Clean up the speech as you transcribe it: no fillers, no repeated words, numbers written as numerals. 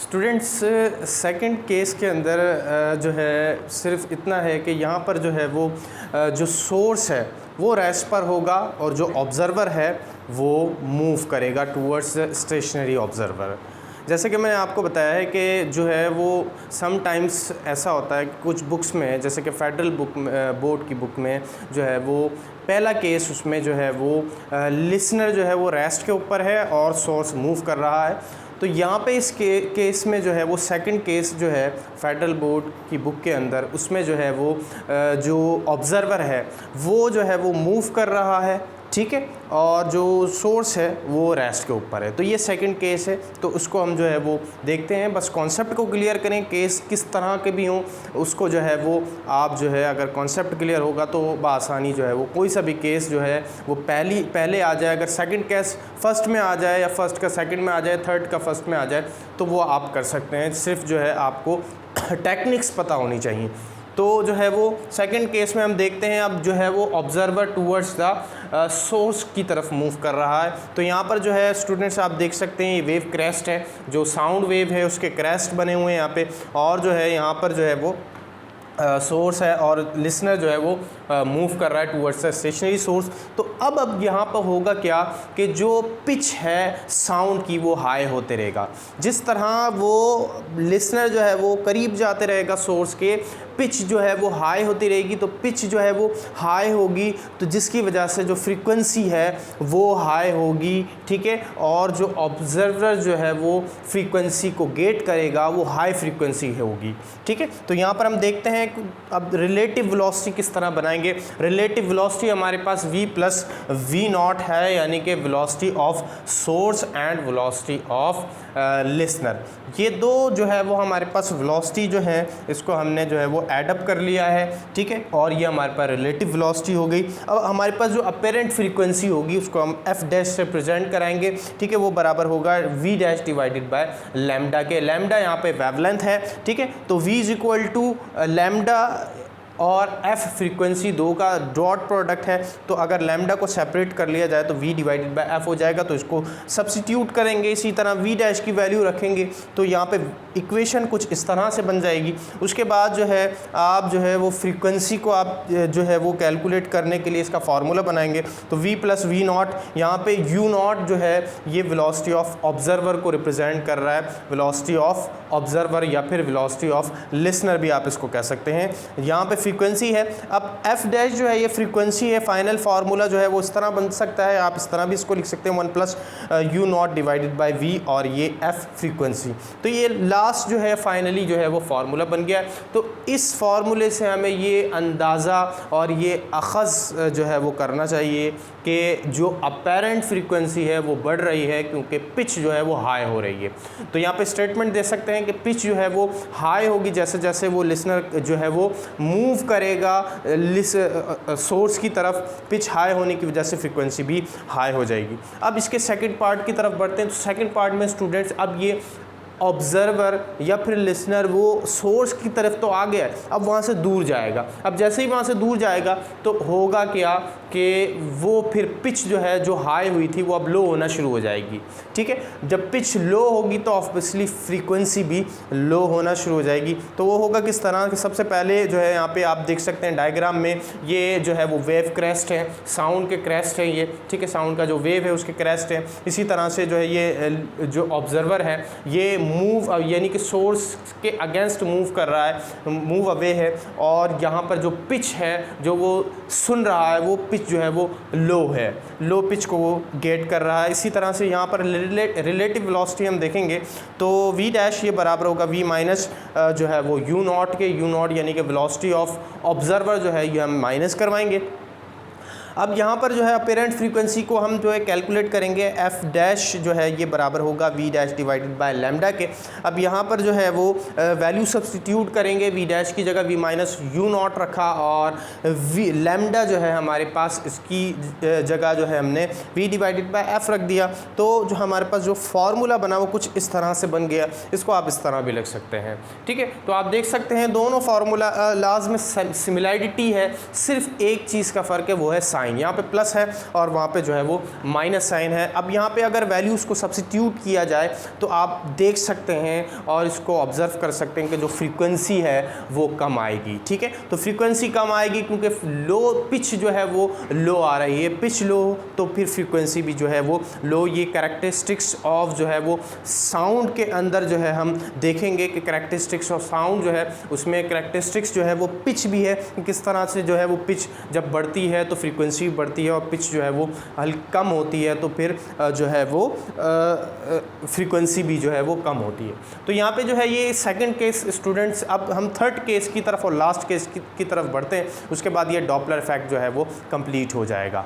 Students second case के अंदर जो है सिर्फ इतना है कि यहाँ पर जो है वो जो सोर्स है वो रेस्ट पर होगा और जो ऑब्ज़र्वर है वो मूव करेगा टूवर्ड्स स्टेशनरी ऑब्ज़र्वर। जैसे कि मैंने आपको बताया है कि जो है वो समटाइम्स ऐसा होता है कुछ बुक्स में, जैसे कि फेडरल बुक बोर्ड की बुक में जो है वो पहला केस उसमें जो है वो लिसनर जो है वो रेस्ट के ऊपर है और सोर्स मूव कर रहा है। तो यहाँ पे इस केस में जो है वो सेकंड केस जो है फेडरल बोर्ड की बुक के अंदर उसमें जो है वो जो ऑब्ज़र्वर है वो जो है वो मूव कर रहा है, ठीक है, और जो सोर्स है वो रेस्ट के ऊपर है। तो ये सेकंड केस है, तो उसको हम जो है वो देखते हैं। बस कॉन्सेप्ट को क्लियर करें, केस किस तरह के भी हों उसको जो है वो आप जो है अगर कॉन्सेप्ट क्लियर होगा तो बआसानी जो है वो कोई सा भी केस जो है वो पहले आ जाए। अगर सेकंड केस फर्स्ट में आ जाए या फर्स्ट का सेकंड में आ जाए, थर्ड का फर्स्ट में आ जाए तो वो आप कर सकते हैं। सिर्फ जो है आपको टेक्निक्स पता होनी चाहिए। तो जो है वो सेकंड केस में हम देखते हैं अब जो है वो ऑब्ज़र्वर टूवर्ड्स द सोर्स की तरफ मूव कर रहा है। तो यहाँ पर जो है स्टूडेंट्स आप देख सकते हैं ये वेव क्रेस्ट है, जो साउंड वेव है उसके क्रेस्ट बने हुए हैं यहाँ पे, और जो है यहाँ पर जो है वो सोर्स है और लिसनर जो है वो मूव कर रहा है टूवर्ड्स द स्टेशनरी सोर्स। तो अब यहाँ पर होगा क्या कि जो पिच है साउंड की वो हाई होते रहेगा। जिस तरह वो लिसनर जो है वो करीब जाते रहेगा सोर्स के, पिच जो है वो हाई होती रहेगी। तो पिच जो है वो हाई होगी तो जिसकी वजह से जो फ्रीक्वेंसी है वो हाई होगी, ठीक है, और जो ऑब्जर्वर जो है वो फ्रीक्वेंसी को गेट करेगा वो हाई फ्रीक्वेंसी होगी, ठीक है। तो यहाँ पर हम देखते हैं अब रिलेटिव वेलोसिटी किस तरह बनाएंगे। रिलेटिव वेलोसिटी हमारे पास v प्लस वी नॉट है, यानी कि velocity of source and velocity of listener. ये दो जो है वो हमारे पास वेलोसिटी जो है इसको हमने जो है वो ऐड अप कर लिया है, ठीक है, और ये हमारे पास रिलेटिव वेलोसिटी हो गई। अब हमारे पास जो अपेरेंट फ्रीक्वेंसी होगी उसको हम एफ डैश से प्रेजेंट कराएंगे, ठीक है, वो बराबर होगा V dash divided by lambda के। लैम्डा यहाँ पे वेवलेंथ है, ठीक है, तो v is equal to lambda और f फ्रीक्वेंसी दो का डॉट प्रोडक्ट है। तो अगर लैम्डा को सेपरेट कर लिया जाए तो v डिवाइडेड बाय f हो जाएगा। तो इसको सब्सिट्यूट करेंगे, इसी तरह v डैश की वैल्यू रखेंगे तो यहाँ पे इक्वेशन कुछ इस तरह से बन जाएगी। उसके बाद जो है आप जो है वो फ्रीक्वेंसी को आप जो है वो कैलकुलेट करने के लिए इसका फार्मूला बनाएंगे। तो v प्लस वी नॉट, यहाँ पे u नॉट जो है ये वेलोसिटी ऑफ ऑब्जर्वर को रिप्रेजेंट कर रहा है, वेलोसिटी ऑफ ऑब्जर्वर या फिर वेलोसिटी ऑफ लिसनर भी आप इसको कह सकते हैं। यहाँ पे फ्रीक्वेंसी है। अब f डैश जो है ये फ्रीक्वेंसी है। फाइनल फार्मूला जो है वो इस तरह बन सकता है, आप इस तरह भी इसको लिख सकते हैं 1 plus U nought divided by V, और ये f फ्रीक्वेंसी। तो ये लास्ट जो है फाइनली जो है वो फार्मूला बन गया। तो इस फार्मूले से हमें ये अंदाज़ा और ये अखज़ जो है वो करना चाहिए कि जो अपेरेंट फ्रीक्वेंसी है वो बढ़ रही है क्योंकि पिच जो है वो हाई हो रही है। तो यहाँ पे स्टेटमेंट दे सकते हैं कि पिच जो है वो हाई होगी जैसे जैसे वो लिसनर जो है वो मूव करेगा सोर्स की तरफ, पिच हाई होने की वजह से फ्रीक्वेंसी भी हाई हो जाएगी। अब इसके सेकंड पार्ट की तरफ बढ़ते हैं। तो सेकंड पार्ट में स्टूडेंट्स अब ये ऑब्जर्वर या फिर लिसनर वो सोर्स की तरफ तो आ गया है, अब वहाँ से दूर जाएगा। अब जैसे ही वहाँ से दूर जाएगा तो होगा क्या कि वो फिर पिच जो है जो हाई हुई थी वो अब लो होना शुरू हो जाएगी, ठीक है। जब पिच लो होगी तो ऑब्वियसली फ्रीक्वेंसी भी लो होना शुरू हो जाएगी। तो वो होगा किस तरह कि सबसे पहले जो है यहाँ पे आप देख सकते हैं डायग्राम में ये जो है वो वेव क्रेस्ट है, साउंड के क्रेस्ट है ये, ठीक है, साउंड का जो वेव है उसके क्रेस्ट है। इसी तरह से जो है ये जो ऑब्जर्वर है ये मूव यानी कि सोर्स के अगेंस्ट मूव कर रहा है, मूव अवे है, और यहाँ पर जो पिच है जो वो सुन रहा है वो पिच जो है वो लो है, लो पिच को वो गेट कर रहा है। इसी तरह से यहाँ पर रिलेटिव वेलोसिटी हम देखेंगे तो v डैश ये बराबर होगा v माइनस जो है वो u नॉट के, u नॉट यानी कि वेलोसिटी ऑफ ऑब्जर्वर जो है ये हम माइनस करवाएंगे। अब यहाँ पर जो है अपेरेंट फ्रीक्वेंसी को हम जो है कैलकुलेट करेंगे, f डैश जो है ये बराबर होगा v dash divided by lambda के। अब यहाँ पर जो है वो वैल्यू सब्स्टिट्यूट करेंगे, v डैश की जगह v माइनस यू नॉट रखा, और v लैम्डा जो है हमारे पास इसकी जगह जो है हमने v डिवाइडेड बाय f रख दिया। तो जो हमारे पास जो फार्मूला बना वो कुछ इस तरह से बन गया, इसको आप इस तरह भी लिख सकते हैं, ठीक है। तो आप देख सकते हैं दोनों फार्मूला लाज में सिमिलैरिटी है, सिर्फ एक चीज़ का फ़र्क है वो है साइन साइन, यहाँ पे प्लस है और वहाँ पे जो है वो माइनस साइन है। अब यहाँ पे अगर वैल्यूज़ को सब्स्टिट्यूट किया जाए तो आप देख सकते हैं और इसको ऑब्जर्व कर सकते हैं कि जो फ्रीक्वेंसी है वो कम आएगी। ठीक है, तो फ्रीक्वेंसी कम आएगी क्योंकि लो पिच जो है वो लो आ रही है, पिच लो तो फिर फ्रीक्वेंसी भी जो है वो लो। ये कैरेक्टरिस्टिक्स ऑफ जो है वो साउंड के अंदर जो है हम देखेंगे कि कैरेक्टरिस्टिक्स ऑफ साउंड जो है उसमें कैरेक्टरिस्टिक्स जो है वो पिच भी है, किस तरह से जो है वो पिच जब बढ़ती है तो फ्रीक्वेंसी बढ़ती है और पिच जो है वो कम होती है तो फिर जो है वो फ्रीक्वेंसी भी जो है वो कम होती है। तो यहाँ पे जो है ये सेकंड केस स्टूडेंट्स। अब हम थर्ड केस की तरफ और लास्ट केस की तरफ बढ़ते हैं, उसके बाद ये डॉपलर इफेक्ट जो है वो कंप्लीट हो जाएगा।